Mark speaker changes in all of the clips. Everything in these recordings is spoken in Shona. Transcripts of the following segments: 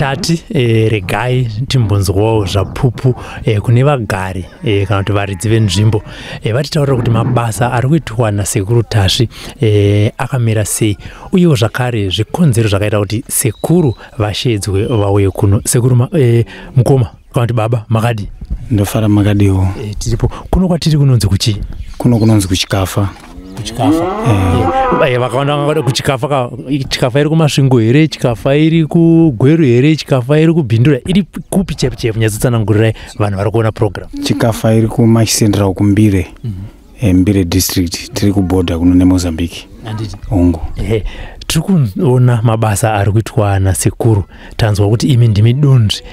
Speaker 1: tati regai timbonzwawo zvapupu kune vagari kana kuti varidzi venzvimbo vatitaurira kuti mabasa ari kuitwa nasekuru Tasvi akamira sei uyewo zvakare zvikonzero zvakaita kuti sekuru vashedzwe vauye kuno. Sekuru mukoma kana kuti baba makadi
Speaker 2: ndofara makadiwo
Speaker 1: tiripo kuno kwatiri kunonzi kuchi
Speaker 2: kuno kunonzi kuchikafa
Speaker 1: vakaona kuchikafa iri kumasvingo here, chikafa iri kugweru here, chikafa iri kubhindura, iri kupi chaipo nyatsotsanangurirai vanhu vari kuona program?
Speaker 2: Chikafa iri kumachisendera kumbire Mbire district tiri kubhodha kuno neMozambique ongo.
Speaker 1: Tiri kuona mabasa ari kuitwa nasekuru, tanzwa kuti imi ndimi donzvi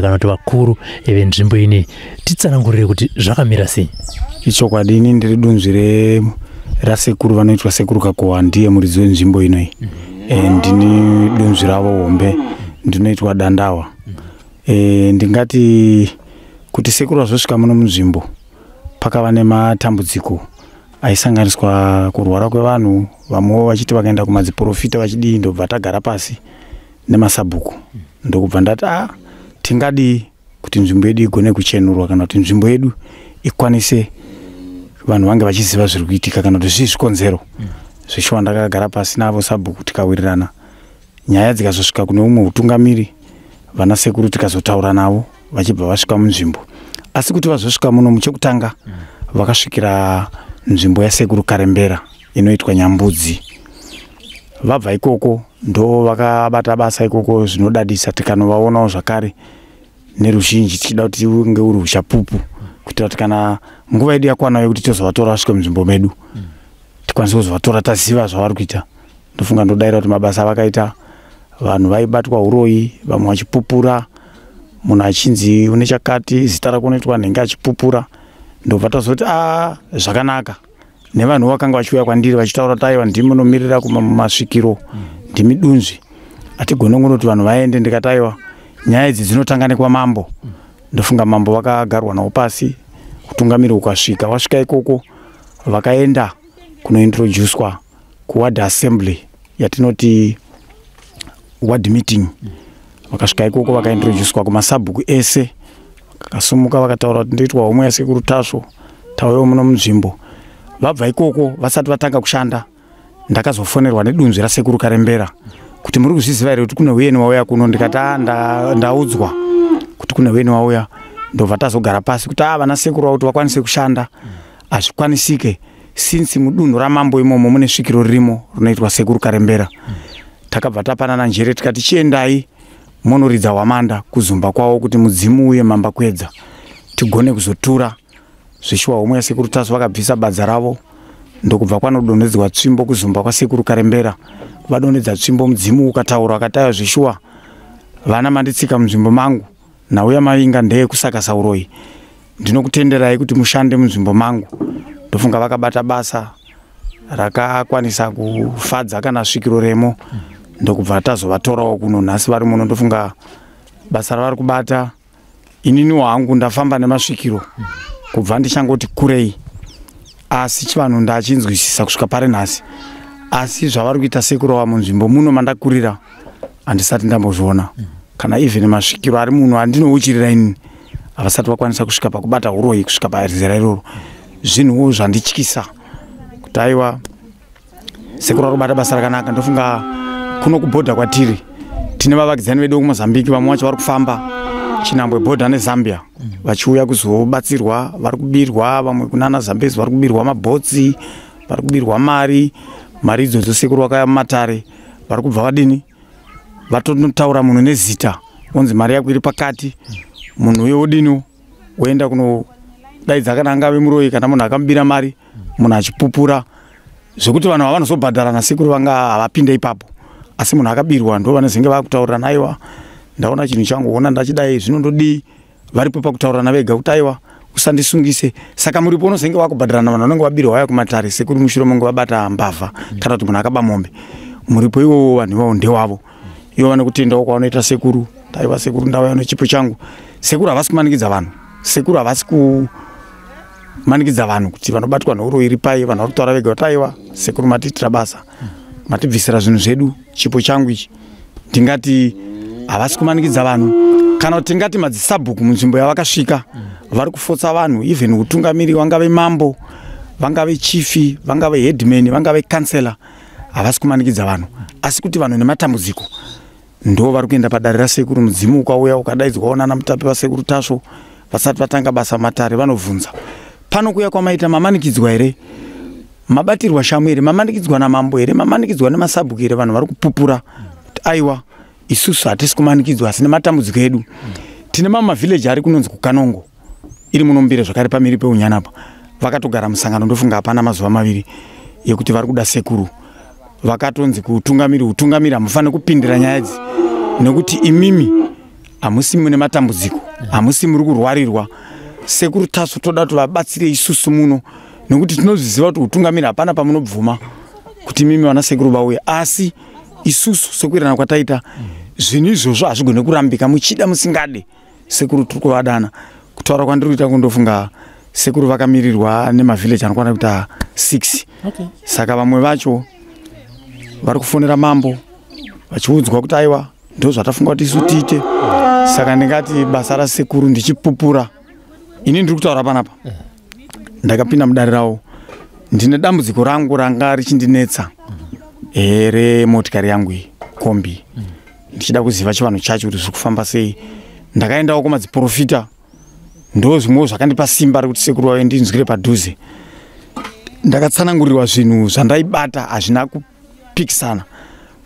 Speaker 1: kana kuti vakuru venzvimbo ineyi, titsanangurire kuti zvakamira sei?
Speaker 2: Ichokwadi ini ndiri donzvi rasekuru vanoitwa sekuru Kakowa, ndiye muridzi wenzvimbo inoyi. Ndini donzvi ravo hombe ndinoitwa Dandawa. Ndingati kuti sekuru azosvika muno munzvimbo pakava nematambudziko aisanganiswa kurwara kwevanhu, vamwewo vachiti vakaenda kumadziprofita vachidii, ndobva tagara pasi nemasabhuku. Ndokubva ndati tingadi kuti nzvimbo yedu igone kuchenurwa kana kuti nzvimbo yedu ikwanise vanhu vange vachiziva zviri kuitika kana kuti zvikonzero. Zvishuwa ndakagara pasi navo sabhuku tikawirirana. Nyaya dzikazosvika kune umwe utungamiri, vana sekuru tikazotaura navo vachibva vasvika munzvimbo. Asi kuti vazosvika muno muchekutanga vakasvikira nzvimbo yasekuru Karembera inoitwa Nyambudzi. Vabva ikoko ndo vakabata basa ikoko zvinodadisa, tikanovaonawo zvakare neruzhinji tichida kuti unge uri uchapupu kuitira kuti kana nguva yedu yakwana yekuti tozovatora vasvike munzvimbo medu tikwanise kuzovatora taziva zvavari kuita. Ndofunga ndodaira kuti mabasa vakaita, vanhu vaibatwa uroyi, vamwe vachipupura, munhu achinzi une chakati, zita rako unoitwa nenge achipupura. Ndobva tazoti zvakanaka, nevanhu vakanga vachiuya kwandiri vachitaura kuti aiwa ndimi munomirira kumasvikiro, ndimi dunzvi, hatigone kunoti vanhu vaende. Ndikati aiwa nyaya idzi dzinotanga nekwamambo. Ndofunga mambo vakagarwa nawo pasi, utungamiri ukasvika. Wasvika ikoko vakaenda kunointroducwa kuward assembly yatinoti ward meeting. Vakasvika ikoko vakaintroducwa kumasabhuku ese, vakasumuka vakataura kuti ndoitwa homwe yasekuru Tasvi, tauyawo muno munzvimbo. Vabva ikoko vasati vatanga kushanda, ndakazofonerwa nedunzvi rasekuru Karembera kuti muri kuzviziva here kuti kune huyeni wauya kuno. Ndikati ndaudzwa kuti kune huyeni wauya. Ndobva tazogara pasi kuti vana sekuru vauti vakwanise kushanda hazvikwanisike since mudunhu ramambo imomo mune svikiro ririmo rinoitwa sekuru Karembera. Takabva tapanana njere tikati chiendai munoridza hwamanda kuzumba kwawo kuti mudzimu uye mamba kwedza tigone kuzotura. Zvishuwa homwe yasekuru Tasvi vakabvisa badza ravo, ndokubva kwanodonhedzwa tsvimbo kuzumba kwasekuru Karembera. Vadonhedza tsvimbo, mudzimu ukataura akataiwa zvishuwa vana manditsika munzvimbo mangu, nauya mainga ndeye kusakasa uroyi, ndinokutenderai kuti mushande munzvimbo mangu. Ndofunga vakabata basa rakakwanisa kufadza kana svikiro remo. Ndokubva tazovatorawo kuno, nhasi vari muno. Ndofunga basa ravari kubata, ininiwo hangu ndafamba nemasvikiro kubva ndichangoti kurei, asi chivanhu ndachinzwisisa kusvika pari nhasi. Asi zvavari kuita sekuru wa munzvimbo muno mandakurira handisati ndambozviona, kana even masvikiro ari muno andinouchirira ini havasati vakwanisa kusvika pakubata uroyi, kusvika parizera iroro. Zvinhuwo zvandityisa kuti aiwa sekuru ari kubata basa rakanaka. Ndofunga kuno kubhodha kwatiri tine vavakidzani vedu kuMozambique, vamwe vacho vari kufamba chinhambwe bhodha neZambia vachiuya kuzobatsirwa, vari kubirwa, vamwe kunana Zambezi vari kubirwa mabhotsi, vari kubirwa mari idzodzo. Sekuru vakaya mumatare vari kubva vadini vatotaura munhu nezita, onzi mari yako iri pakati, munhu uyo wodini woenda kunodaidza kana angave muroyi kana munhu akamubira mari, munhu achipupura, zvokuti vanhu vavanozobhadhara nasekuru vanga havapinde ipapo. Asi munhu akabirwa ndo vanozenge vakutaurana, aiwa ndaona chinhu changuona ndachidai zvinondodii, varipo pakutaurana vega kuti aiwa usandisungise. Saka muripo unozenge vakubhadharana vanhu vanenge vabirwa vaya kumatare, sekuru mushure monge vabata mbavha kana kuti munhu akaba mombe, muripo iwo vanhu ivavo ndewavo. Ivo vanokutendawo kwavanoita sekuru, taiwa sekuru ndauya nechipo changu. Sekuru havasi kumanikidza vanhu, sekuru havasi kumanikidza vanhu kuti vanobatwa neuroyi iri pai, vanhu vari kutaura vega kuti aiwa sekuru matiitira basa, matibvisira zvinhu zvedu, chipo changu ichi. Ndingati havasi kumanikidza vanhu kana kuti tingati madzisabhuku munzvimbo yavakasvika vari kufotsa vanhu, even utungamiri vangave mambo, vangave chifi, vangave headman, vangave kansela, havasi kumanikidza vanhu, asi kuti vanhu nematambudziko ndo vari kuenda padare rasekuru. Mudzimu ukauya ukadaidzwa waonana mutape wasekuru Tasvo vasati vatanga basa Matare, vanovhunza pano kuya kwamaita mamanikidzwa here, mabatirwa shamu here, mamanikidzwa namambo here, mamanikidzwa nemasabhuku here. Vanhu vari kupupura kuti aiwa isusu hatisi kumanikidzwa asi nematambudziko edu. Tine mavillage ari kunonzi kuKanongo iri munombire zvakare pamiri peUnyanapa, vakatogara musangano ndofunga hapana mazuva maviri yekuti vari kuda sekuru. Vakatonzi utungamiri hamufane kupindira nyaya idzi nekuti imimi hamusi mune matambudziko, hamusi muri kurwarirwa. Sekuru Tasvo toda kuti vabatsire isusu muno nekuti tinozviziva kuti utungamiri hapana pamunobvuma kuti mimi vana sekuru vauye, asi isusu sekuirana kwataita zvinhu izvozvo hazvigone kurambika. Muchida musingade sekuru tiri kuvadana. Kutaura kwandiri kuita kundofunga sekuru vakamirirwa nemavillage anokwana kuita 6. Saka vamwe vacho vari kufonera mambo vachiudzwa kuti aiwa ndo zvatafunga kuti isu tiite. Saka ndingati basa rasekuru ndichipupura. Ini ndiri kutaura panapa ndakapinda mudare ravo, ndine dambudziko rangu ranga richindinetsa remotikari yangu iyi kombi, ndichida kuziva chivanhu chacho kuti zviri kufamba sei. Ndakaendawo kumadziprofita, ndo zvimwewo zvakandipa simba rekuti sekuru wave ndinzwire padhuze. Ndakatsanangurirwa zvinhu zvandaibata hazvina kupikisana.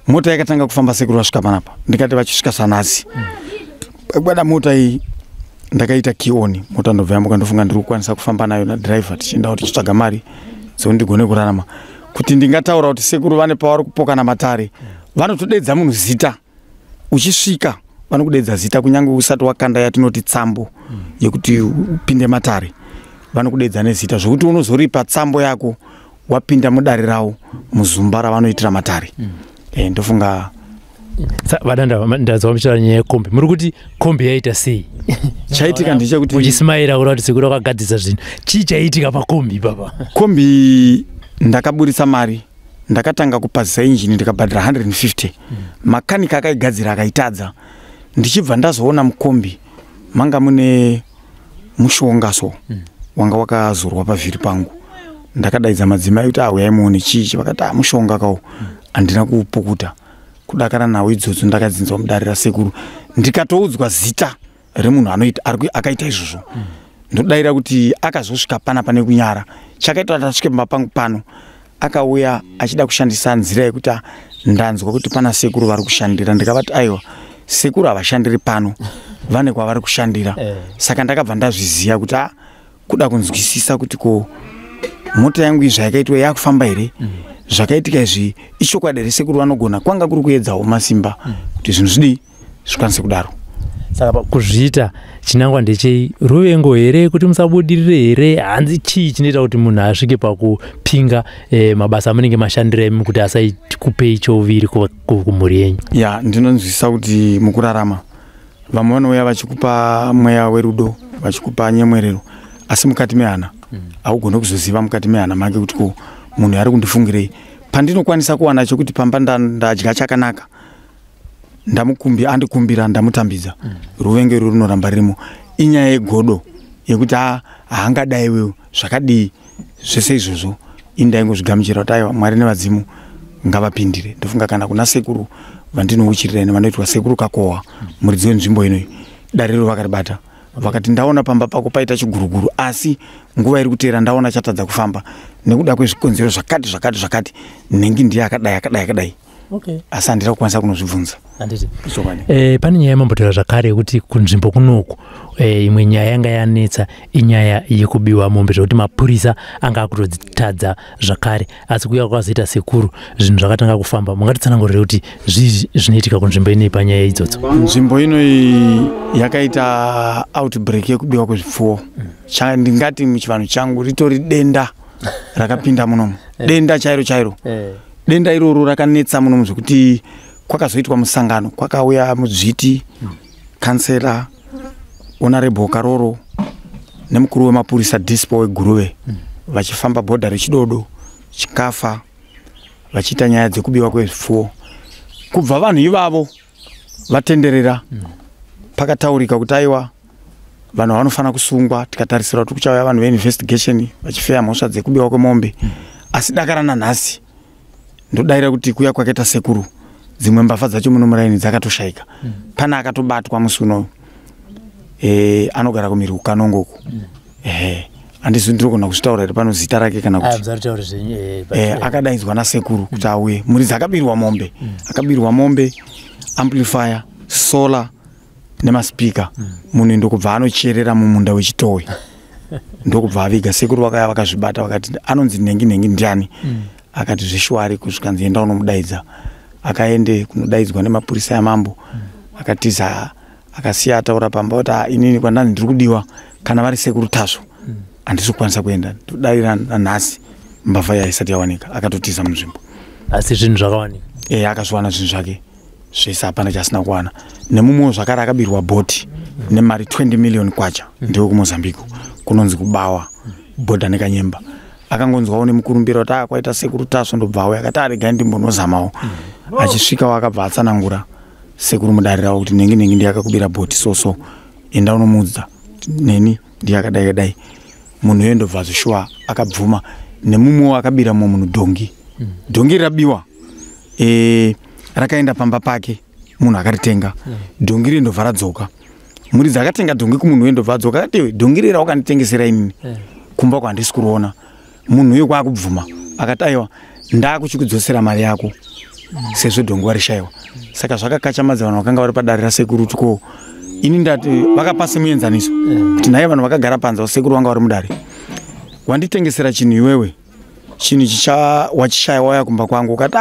Speaker 2: Mota yakatanga kufamba sekuru vasvika panapa, ndikati vachisvika sanhasi bada mota iyi ndakaita kioni, mota ndobva yamuka ndofunga ndiri kukwanisa kufamba nayo nadhiraivha tichiendawo tichitsvaga mari dzondigone kurarama. Kuti ndingataura kuti sekuru vane pavari kupoka naMatare, vanotodedza munhu zita, uchisvika vanokudedza zita kunyange usati wakanda yatinoti tsambo yekuti upinde Matare, vanokudedza nezita zvokuti unozoripa tsambo yako wapinda mudare ravo muzumba ravanoitira Matare. Ndofunga
Speaker 1: vadanda ndazwa muchira nyaya yekombi, muri kuti kombi yaita sei?
Speaker 2: Chaitika ndechekuti
Speaker 1: uchismaira kuti sekuru wakagadzisa zvinhu, chii chaitika pakombi baba?
Speaker 2: Kombi ndakaburitsa mari, ndakatanga kupazisa injini ndikabhadhira 150. Makanika akaigadzira akaitadza. Ndichibva ndazoona mukombi manga mune mushongaso wanga wakazorwa pavhiri pangu. Ndakadaidza madzimai kuti auya muone chii, vakati mushonga kawo handina kuupukuta. Kudakara nawo idzodzo ndakadzinzwa mudare rasekuru, ndikatoudzwa zita remunhu akaita izvozvo. Ndodaira kuti akazosvika panapa nekunyara, chakaita kuti asvike pamba pangu pano akauya achida kushandisa nzira yekuti ndanzwa kuti pana sekuru vari kushandira. Ndikavati aiwa sekuru havashandiri pano, vane kwavari kushandira. Saka ndakabva ndazviziva kuti kuda kunzwisisa kuti ko mota yangu izvi yakaitwa yakufamba here, zvakaitika izvi ichokwadi here sekuru vanogona, kwanga kuri kuedzawo masimba kuti zvinhu zvidii zvikwanise kudaro.
Speaker 1: Saka kuzviita chinangwa ndechei, ruvengo here kuti musabudirire here, hanzi chii chinoita kuti munhu asvike pakupinga mabasa amunenge mashandira imi kuti asaikupei chouviri kumhuri yenyu?
Speaker 2: Ya, ndinonzwisisa kuti mukurarama vamwe vanouya vachikupa mweya werudo, vachikupa nyemwerero, asi mukati mehana haugone kuzoziva mukati mehana make kuti ko munhu ari kundifungirei. Pandinokwanisa kuwana chokuti pamba ndadya chakanaka, andikumbira ndamutambidza, ruvenge ruri runoramba ririmo. Inyaya yegodo yekuti haangadai wewe zvakadii zvese izvozvo indaingozvigamuchira kuti aiwa Mwari nevadzimu ngavapindire. Ndofunga kana kuna sekuru vandinouchirira ine vanoitwa sekuru Kakohwa muridzi wenzvimbo inoyi, dare riro vakaribata, vakati ndaona pamba pako paita chiguruguru asi nguva iri kuteera ndaona chatadza kufamba nekuda kwezvikonzero zvakati nhengi ndiye akadai. Asi handira kukwanisa kunozvibvunza.
Speaker 1: Pane nyaya yamambotaura zvakare yekuti kunzvimbo kunoku imwe nyaya yanga yanetsa inyaya yekubiwa mombe, zvokuti mapurisa anga akutodzitadza zvakare, asi kuya kwakazoita sekuru zvinhu zvakatanga kufamba. Mungatitsanangurire kuti zvizvi zvinoitika kunzvimbo inei panyaya idzodzo?
Speaker 2: Nzvimbo inoi yakaita outbreak yekubiwa kwezvipfuwo. Ndingati muchivanhu changu ritori denda rakapinda munomu, denda chairo. Denda iroro rakanetsa munomu zvokuti kwakazoitwa musangano, kwakauya mudzviti, kansera, honorable Karoro nemukuru wemapurisa Dispo weGuruve vachifamba bhodha rechidodo chikafa, vachiita nyaya dzekubiwa kwezvipfuwo. Kubva vanhu ivavo vatenderera pakataurika kuti aiwa vanhu vanofana kusungwa, tikatarisira kuti kuchauya vanhu veinvestigation vachifeya mhosva dzekubiwa kwemombe. Asi dakara nanhasi ndodaira kuti kuya kwakaita sekuru dzimwe mbavha dzacho muno muraini dzakatoshaika. Pana akatobatwa musi unoyu anogara kumiri kukanongoku. Handisi ndirikona kuzvitaura here pano zita rake kana kuti akadaidzwa nasekuru kuti auye. Mhuri dzakabirwa mombe, akabirwa mombe, amplifier, solar nemaspika. Munhu ndokubva anocherera mumunda wechitowe. Ndokubva aviga. Sekuru vakaya vakazvibata vakati anonzi Nengi ndiani. Akati zvishwari kusvika nzienda unomudaidza. Akaende kunodaidzwa nemapurisa yamambo. Akatiza akasiya ataura pamba kuti inini kwandani ndiri kudiwa kana vari sekuru Tasvo handisi kukwanisa kuenda. Ndodarira nanhasi mbavha yaisati yawanika. Akatotiza munzvimbo.
Speaker 1: Asi zvinhu zvakawanika.
Speaker 2: Akazviwana zvinhu zvake zvese, hapana chasina kuwana. Nemumwewo zvakare akabirwa bhoti nemari 20 million kwacha. Ndiwo kuMozambique kunonzi kubawa bhodha nekanyemba. Akangonzwawo nemukurumbira kuti kwaita sekuru Tasvo ndobvawo. Akati aregai ndimbonozamawo. Achisvikawo akabva atsanangura sekuru mudarira kuti Nengi ndiye akakubira bhoti soso, enda unomuudza neni ndiye akadai. Munhu uyo ndobva zvishwa akabvuma. Nemumwewo akabira munhu dongi. Dongi rabiwa. Rakaenda pamba pake, munhu akaritenga. Dongi iri ndobva radzoka. Mhuri dzakatenga dongi kumunhu uyo ndobva adzoka. Akati dongi iri wakanditengesera inini kumba kwandisi kuroona. Munhu uyo kwakubvuma. Akati aiwa ndakuchikudzosera mari yako sezvo dongi warishaiwa. Saka zvakakachamadza vanhu vakanga vari padare rasekuru tuko. Ini ndati vakapasa muenzaniso kuti naye vanhu vakagara panze sekuru vanga vari mudare. Wanditengesera chinhu iwewe, chinhu wachishaya wauya kumba kwangu. Ukati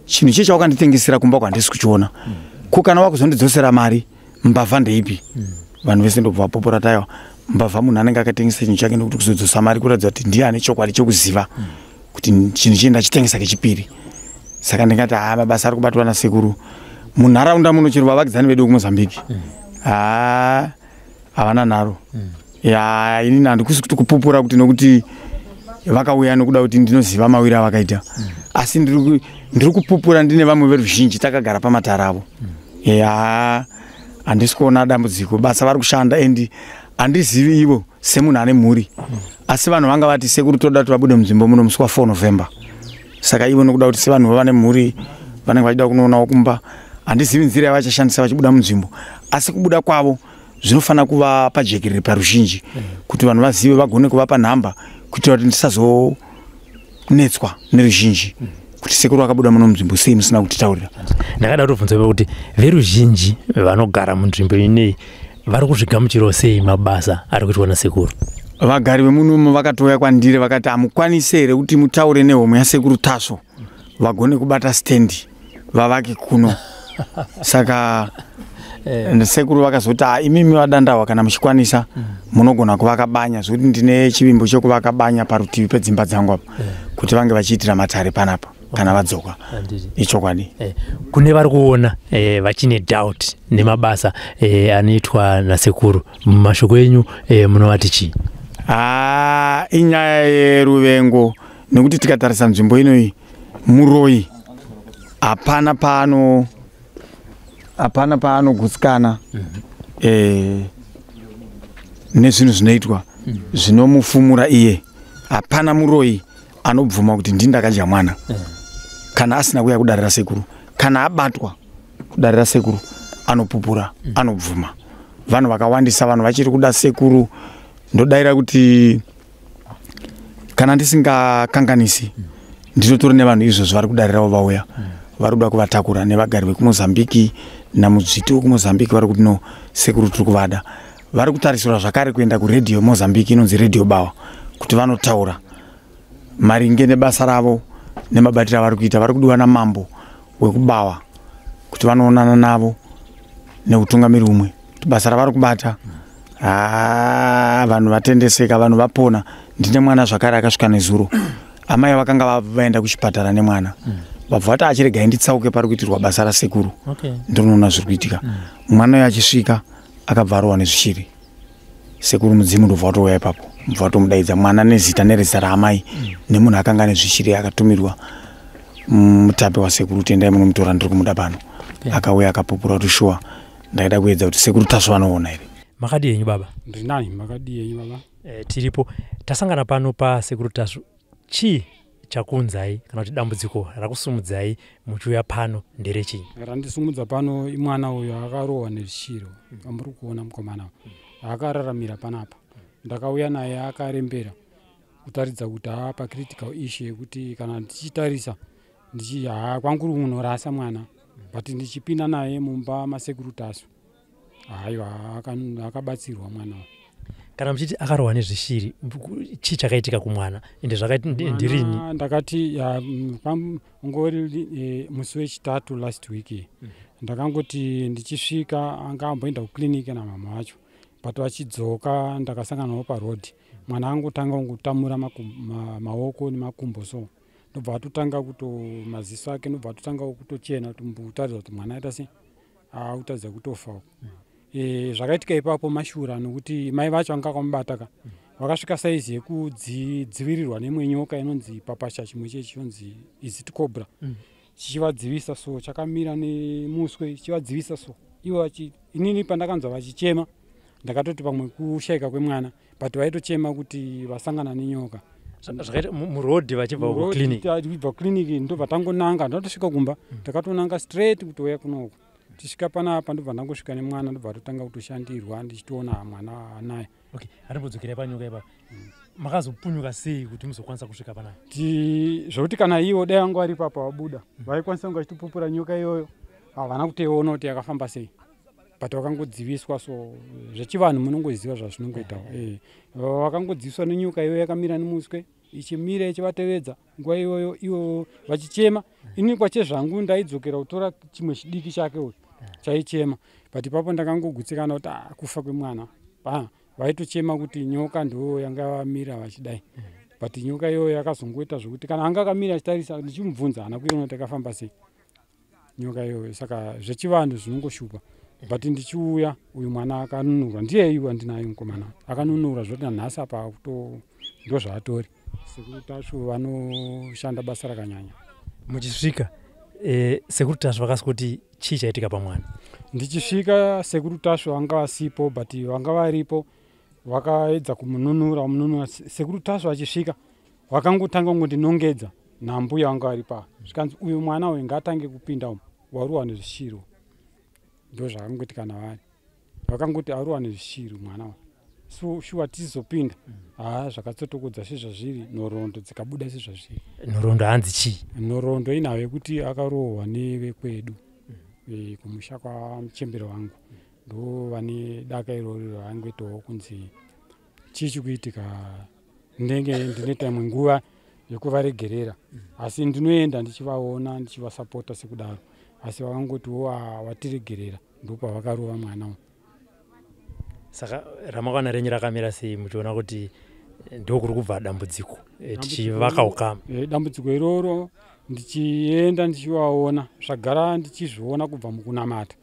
Speaker 2: chinhu chicha wakanditengesera kumba kwandisi kuchiona. Kana wakuzondidzosera mari mbavha ndeipi? Vanhu vese ndobva vapopora taiwa. Mbavha munhu anenge akatengesa chinhu chake nekuti kuzodzosa mari kuratidza kuti ndiye ane chokwadi chokuziva kuti chinhu chii ndachitengesa kechipiri. Saka ndingati mabasa ari kubatwa nasekuru munharaunda muno. Chero vavakidzani vedu kuMozambique havana nharo. Inini handikusi kuti kupupura kuti nokuti vakauya nokuda kuti ndinoziva mawiri avakaita. Asi ndiri kupupura ndine vamwe veruzhinji takagara pamatara avo. Handisi kuona dambudziko. Basa vari kushanda endi handizivi ivo semunhu ane mhuri. Asi vanhu vanga vati sekuru toda kuti vabude munzvimbo muno musi wa4 November. Saka ivo nokuda kuti sevanhu vane mhuri vanenge vachida kunoonawo kumba, handizivi nzira yavachashandisa vachibuda munzvimbo. Asi kubuda kwavo zvinofana kuva pajekerere paruzhinji kuti vanhu vazive vagone kuvapa nhamba kuitira kuti ndisazonetswa neruzhinji kuti sekuru akabuda muno munzvimbo sei musina kutitaurira.
Speaker 1: Ndakada kutovhunza kuti veruzhinji vanogara munzvimbo ineyi vari kuzvigamuchirawo sei mabasa ari kuitwa nasekuru?
Speaker 2: Vagari vemuno vakatouya kwandiri vakati hamukwanisi here kuti mutaure nehomwe yasekuru Tasvo vagone kubata stendi vavake kuno. Saka sekuru vakazoti imimi vadandawa kana muchikwanisa munogona kuvaka banya zvokuti ndine chivimbo chokuvaka banya parutivi pedzimba dzangu apa kuti vange vachiitira matare panapa kana vadzoka. Ichokwadi.
Speaker 1: Kune vari kuona vachine doubt nemabasa anoitwa nasekuru, mumashoko enyu munovati chii?
Speaker 2: Inyaya yeruvengo nekuti tikatarisa nzvimbo inoyi muroyi hapana paanogutsikana nezvinhu zvinoitwa zvinomufumura iye. Hapana muroyi anobvuma kuti ndakadya mwana kana asina kuya kudarira sekuru. Kana abatwa kudarira sekuru anopupura, anobvuma. Vanhu vakawandisa vanhu vachiri kuda sekuru. Ndodaira kuti kana ndisingakanganisi ndinotori nevanhu izvozvo vari kudarirawo vauya vari kuda kuvatakura nevagari vekuMozambique namudzviti wekuMozambique vari kuti no sekuru tiri kuvada. Vari kutarisirwa zvakare kuenda kuredhiyo Mozambique inonzi redhiyo Bawa kuti vanotaura maringe nebasa ravo nemabatiro avari kuita. Vari kudiwa namambo wekuBawa kuti vanoonana navo neutungamiri umwe kuti basa ravari kubata vanhu vatendeseka, vanhu vapona. Ndine mwana zvakare akasvika nezuro. Amai vakanga vaenda kuchipatara nemwana. Vabva vati achiregai nditsauke pari kuitirwa basa rasekuru. Ndinoona zviri kuitika. Mwana uyo achisvika akabva arohwa nezvishiri. Sekuru mudzimu ndobva watouya ipapo. Mbva watomudaidza mwana nezita nerezita raamai nemunhu akanga ane zvishiri akatumirwa mutape wasekuru. Tendai munomutora ndiri kumuda pano. akauya akapupura kuti shuwa ndaida kuedza kuti sekuru Tasvo anoona ere.
Speaker 1: Makadi yenyu baba?
Speaker 3: Ndinani makadi yenyu baba?
Speaker 1: Tiripo tasangana pano pa sekuru Tasvo, chi chakunzai kana kuti dambudziko rakusumudzai muchiuya pano nderechii?
Speaker 3: Randisumudza pano imwana uyo akarohwa nezvishiro amuri kuona mukomana akararamira panapa. Ndakauya naye akarembera kutaridza kuti pa critical issue yekuti kana ndichitarisa kwanguri unorasa mwana but ndichipinda naye mumba masekuru Tasvo aiwa akabatsirwa mwana.
Speaker 1: Kana muchiti akarohwa nezvishiri, chi chakaitika kumwana ende zvakaiti ndirini?
Speaker 3: Ndakati ngori musi wechitatu last week ndakangoti ndichisvika anga amboenda kuclinic namama wacho but vachidzoka ndakasanganawo paroad mwana angotanga kungotamura maoko nemakumbo so ndobva atotanga maziso ake ndobva atotanga kutochena utaridza kuti mwana aita sei utaridza kutofa. Zvakaitika ipapo mashura nokuti mai vacho anga akamubata vakasvika saizi yekudzivirirwa nemwe nyoka inonzi papasha chimwe chechonzi izit cobra chichivadzivisa so chakamira nemuswe chichivadzivisa so ivo inini pandakanzwa vachichema ndakatoti pamwe kushayika kwemwana but vaitochema kuti vasangana nenyoka.
Speaker 1: Zvakaita murodhi vachibva
Speaker 3: kuclinic ndobva tangonanga ndatosvika kumba ndakatonanga straight kutouya kunoko. Tisvika panapa ndobva ndangosvika nemwana ndobva totanga kutoshandirwa ndichitoona mwana anaye.
Speaker 1: Okay, harimbodzokerai panyoka ipapo. Makazopunyuka sei kuti muzokwanisa kusvika panapa?
Speaker 3: Zvokuti kana ivo dai anga vari ipapo vabuda vaikwanisa kunge vachitopupura nyoka iyoyo havana kuteona kuti yakafamba sei but vakangodziviswa so zvechivanhu munongoziva zvazvinongoitawo. Vakangodziviswa nenyoka iyoyo yakamira nemuswe ichimira ichivatevedza nguva iyoyo ivo vachichema. Ini kwachezvangu ndaidzokera kutora chimwe chidiki chake uyu chaichema but ipapo ndakangogutsikana kuti kufa kwemwana vaitochema kuti nyoka ndo yanga yavamira vachidai but nyoka iyoyo yakazongoita zvokuti kana anga akamira achitarisa ndichimubvunza hana kuiona kuti akafamba sei nyoka iyoyo. Saka zvechivanhu zvinongoshupa but ndichiuya uyu mwana akanunurwa ndiye iwa ndinaye mukomana akanunurwa zvoti nanhasi apa ndo zvaatori. Sekuru Tasvo vanoshanda basa rakanyanya.
Speaker 1: Muchisvika sekuru Tasvo vakasi kuti chii chaitika pamwana?
Speaker 3: Ndichisvika sekuru Tasvo vanga vasipo but vanga varipo vakaedza kumununura. Sekuru Tasvo achisvika vakangotanga kungondinongedza nambuya vanga vari pa zvikanzi uyu mwana uyu ngaatange kupinda waruwa nezvishiro. Ndo zvakangoitika navari vakangoti aruwa nezvishiro mwana uyu so shuwa tizopinda zvakatsotokodza sezvazviri nhoroondo dzikabuda sezvazviri.
Speaker 1: Nhoroondo hanzi chii?
Speaker 3: Nhoroondo inhava yekuti akarohwa nevekwedu kumusha kwamuchembere wangu ndo vane daka iroro vaingoitawo kunzi chichi kuitika ndenge ndine time nguva yekuvaregerera asi ndinoenda ndichivaona ndichivasapota sekudaro asi vakangotiwo watiregerera ndopavakarova mwana uyu.
Speaker 1: Saka ramangwana renyu rakamira sei muchiona kuti ndokuri kubva dambudziko tichivaka ukama?
Speaker 3: Dambudziko iroro ndichienda ndichivaona zvagara ndichizviona kubva mukunamata.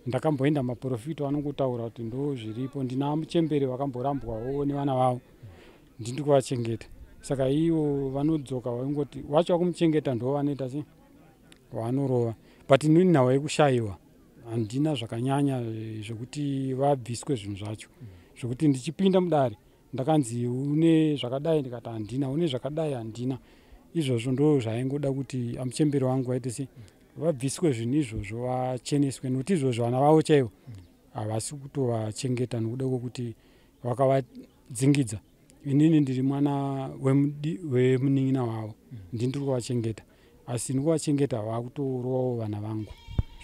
Speaker 3: Ndakamboenda maprofita vanongotaura kuti ndo zviripo ndina muchembere vakamborambwawo nevana vavo ndiri kuvachengeta. Saka ivo vanodzoka vaingoti wacho wakumuchengeta ndo vanoita sei vanorova but inini nhava yekushayiwa handina zvakanyanya zvokuti vabviswe zvinhu zvacho zvokuti ndichipinda mudare ndakanzi une zvakadai ndikati handina, une zvakadai handina. Izvozvo ndo zvaingoda kuti amuchembere wangu vaite sei vabviswe zvinhu izvozvo vacheneswe nokuti izvozvo vana vavo chaivo havasi kutovachengeta nokuda kwokuti vakavadzingidza. Inini ndiri mwana wemunin'ina wavo ndindiri kuvachengeta asi ndikuvachengeta vakutorovawo vana vangu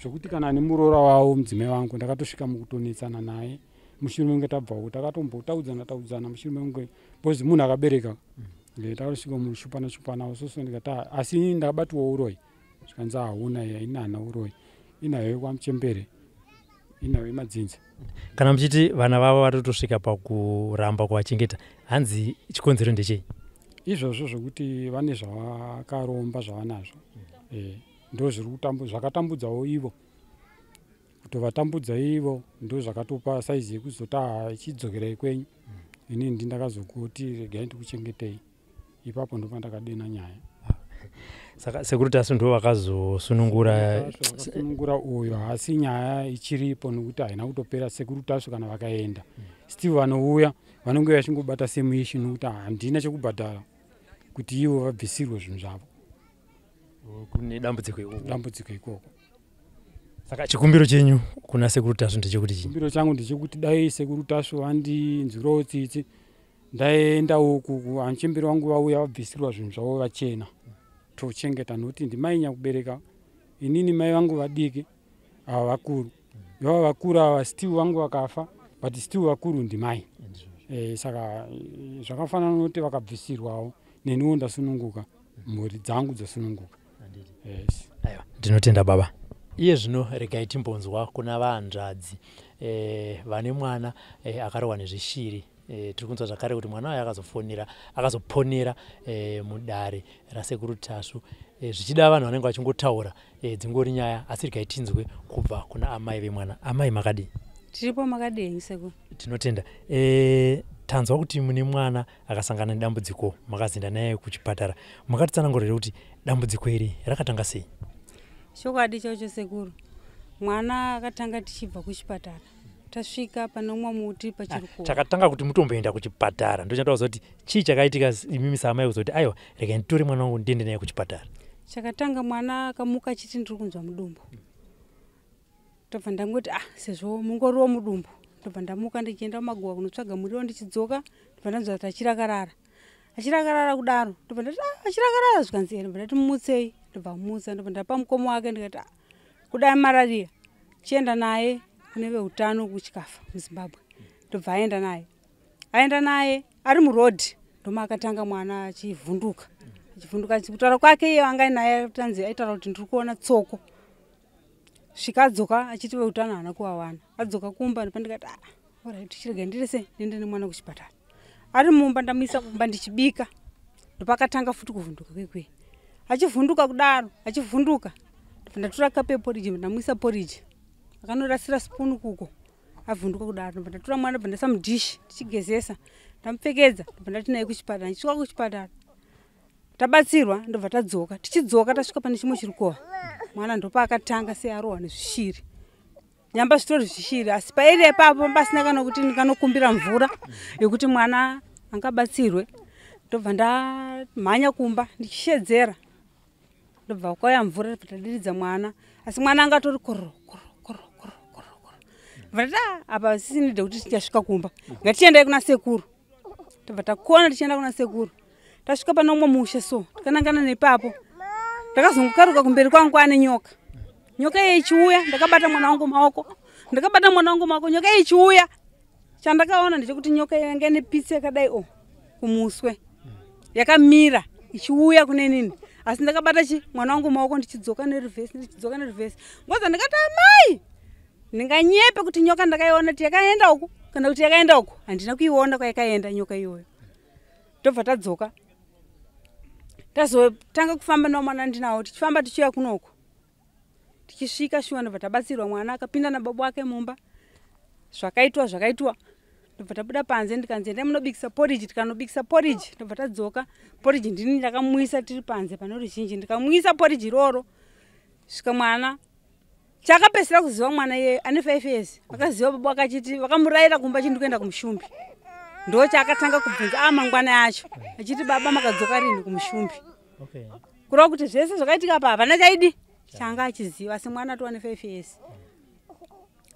Speaker 3: zvokuti kana nemuroora wavo mudzimai wangu ndakatosvika mukutonetsana naye mushure menge tabvawo takatombotaudza mushure menge bhozi munhu akabereka takatosvika mushupana soso ndikati asi inini ndakabatwawo uroyi zvikanzi hauna ini hana uroyi inayo kwamuchembere inayo madzinza.
Speaker 1: Kana muchiti vana vavo vatotosvika pakuramba kuvachengeta hanzi chikonzero ndechei?
Speaker 3: Izvozvo zvokuti vane zvavakaromba zvavanazvo ndo zvakatambudzawo ivo kutovatambudza ivo ndo zvakatopa saizi yekuzota ichidzokerai kwenyu. Inini ndindakazokuti regai ndikuchengetei ipapo ndo pandakadena nyaya.
Speaker 1: Saka Securitas ndo vakazosunungura
Speaker 3: uyo asi nyaya ichiripo nokuti haina kutopera Securitas kana vakaenda still vanouya vanenge vachingobata semuishi nokuti handina chekubhadhara kuti ivo vabvisirwe zvinhu zvavo
Speaker 1: kune dambudziko
Speaker 3: ikoko.
Speaker 1: Saka chikumbiro chenyu kuna Securitas ndechekuti chini?
Speaker 3: Chikumbiro changu ndechekuti dai Securitas vandinzwirawo tsitsi ndaenda uku anchemberi wangu vauya vabvisirwa zvinhu zvavo vachena tochengeta nokuti ndimainya kubereka inini mai vangu vadiki ava vakuru yava vakuru ava still vangu vakafa but still vakuru ndimai saka zvakafanana nokuti vakabvisirwawo neniwo ndasununguka mhuri dzangu dzasununguka.
Speaker 1: Aiwa ndinotenda baba. Iye zvino regai timbonzwa kuna vahanzvadzi vane mwana akarohwa nezvishiri. Tiri kunzwa zvakare kuti mwana wayo akazoponera mudare raSecuritas zvichida vanhu vanenge vachingotaura dzingori nyaya asi regai tinzwe kubva kuna amai vemwana. Amai makadii?
Speaker 4: Tiripo makadii sekuru?
Speaker 1: Tinotenda. Tanzwa kuti mune mwana akasangana nedambudziko makazinda naye kuchipatara. Makatitsanangurira kuti dambudziko iri rakatanga sei?
Speaker 4: Chokwadi chacho sekuru. Mwana akatanga tichibva kuchipatara. Tasvika pane umwe muti pachirukova.
Speaker 1: Chakatanga kuti mutomboenda kuchipatara. Ndochataura kuti chii chakaitika imimi samai kuzoti aiwa regai nditore mwana wangu ndiende naye kuchipatara.
Speaker 4: Chakatanga mwana akamuka achiti ndiri kunzwa mudumbu. Ndobva ndangoti sezvo mungoriwo mudumbu. Ndobva ndamuka ndichienda kumagowa kunotsvaga muriwo ndichidzoka. Ndobva ndanzwa kuti achirakarara kudaro. Ndobva ndati achirakarara zvikanzi ndobva ndati mumutsei. Ndobva mumutsa ndobva ndapa mukomo wake ndikati kudai malaria chienda naye kune veutano kuchikafa muZimbabwe. Ndobva aenda naye ari murodhi ndoma akatanga mwana achivhunduka kutaura kwake iye anga naye tanzi aitaura kuti ndiri kuona tsoko. Svikadzoka achiti veutano haana kuwawana. Adzoka kumba ndipo ndikati alright chirege ndirese ndiende nemwana kuchipatara. Ari mumba ndamuisa kumba ndichibika. Ndipo akatanga futi kuvhunduka kwekwe. Achivhunduka kudaro achivhunduka ndatora kapu yeporiji ndamuisa poriji. Akanorasira spoon kuko avhunduka kudaro ndatora mwana ndaisa mudhishi ndichigezesa ndamupfekedza ndati naye kuchipatara. Ndichisvika kuchipatara tabatsirwa ndobva tadzoka. Tichidzoka tasvika pane chimwe chirukova mwana ndopa akatanga searohwa nezvishiri. Nyamba zvitori zvishiri asi pairi ipapo pasina kana kuti ndikanokumbira mvura yekuti mwana angabatsirwe. Ndobva ndamhanya kumba ndichishedzera. Ndobva kwauya mvura tadiridza mwana asi mwana angatori kororo. Ndobva apa sisinide kuti tichasvika kumba ngatiendai kuna sekuru. Ndobva takona tichienda kuna sekuru. Tasvika pane umwe musha so tikanangana nepapo ndakazongokaruka kumberi kwangu ane nyoka. Nyoka iyi ichiuya ndakabata mwana wangu maoko. Nyoka iyi ichiuya chandakaona ndechekuti nyoka yanga ine pitsi yakadai kumuswe yakamira ichiuya kune nini asi ndakabata mwana wangu maoko ndichidzoka nerivhesi. Ngoza ndikati amai ndinganyepe kuti nyoka ndakaiona kuti yakaenda uku kana kuti yakaenda uku handina kuiona kwayakaenda nyoka iyoyo. Ndobva tadzoka tazotanga kufamba nomwana ndinawo tichifamba tichiuya kunoko. Tichisvika shuwa ndobva tabatsirwa mwana akapinda nababa wake mumba. Zvakaitwa ndobva tabuda panze ndikanzi endai munobikisa poriji. Tikanobikisa poriji ndobva tadzoka. Poriji ndini ndakamuisa tiri panze pane ruzhinji ndikamuisa poriji iroro. Svika mwana chakapesera kuziva mwana iye ane 5 years akaziva baba akachiti vakamurayira kumba chindi kuenda kumushumbi. Ndo chaakatanga kubvunza mangwana yacho achiti baba makadzoka rini kumushumbi. Kurova kuti zvese zvakaitika apa havana chaidi changa achiziva asi mwana atowane 5 years.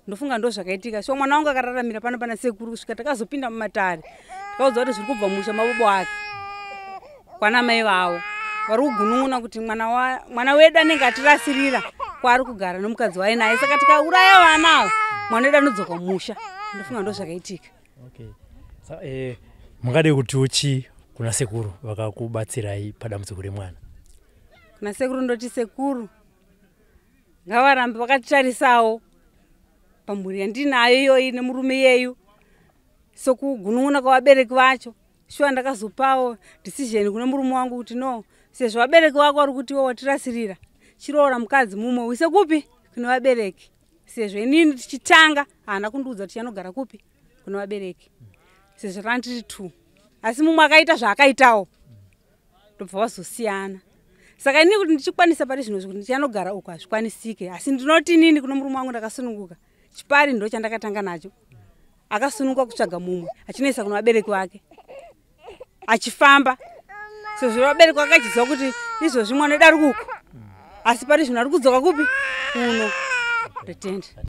Speaker 4: Ndofunga ndo zvakaitika. So mwana wangu akararamira pano pana sekuru kusvika takazopinda mumatare. Takaudzwa kuti zviri kubva musha mababa ake kwana mai vavo vari kugunun'una kuti mwana wedu anenge atirasirira kwaari kugara nomukadzi waye naye saka tikauraya vana avo mwana wedu anodzoka musha. Ndofunga ndo zvakaitika.
Speaker 1: Mungade kuti uchi kuna sekuru vakakubatsirai padambudziko remwana?
Speaker 4: Kuna sekuru ndoti sekuru ngavarambe vakatitarisawo pamhuri yandinayo iyoyi nemurume yeyu sokugunun'una kwavabereki vacho. Shuwa ndakazopawo decision kune murume wangu kuti no sezvo vabereki vako vari kuti iwo watirasirira chiroora mukadzi mumwe uise kupi kune vabereki sezvo inini tichitanga haana kundiudza kuti chanogara kupi kune vabereki sezvo randiri 2 asi mumwe akaita zvaakaitawo ndobva vazosiyana. Saka ini kuti ndichikwanisa pari zvino kuti ndichanogara uko hazvikwanisike. Asi ndinoti inini kuno murume wangu ndakasununguka. Chipari ndo chandakatanga nacho. Akasununguka kutsvaga mumwe achinoisa kuna vabereki vake. Achifamba. Sezvo vabereki vake achiziva kuti izvozvi mwana ari uko. Asi pari zvino ari kudzoka kupi? Kuno. Pretend.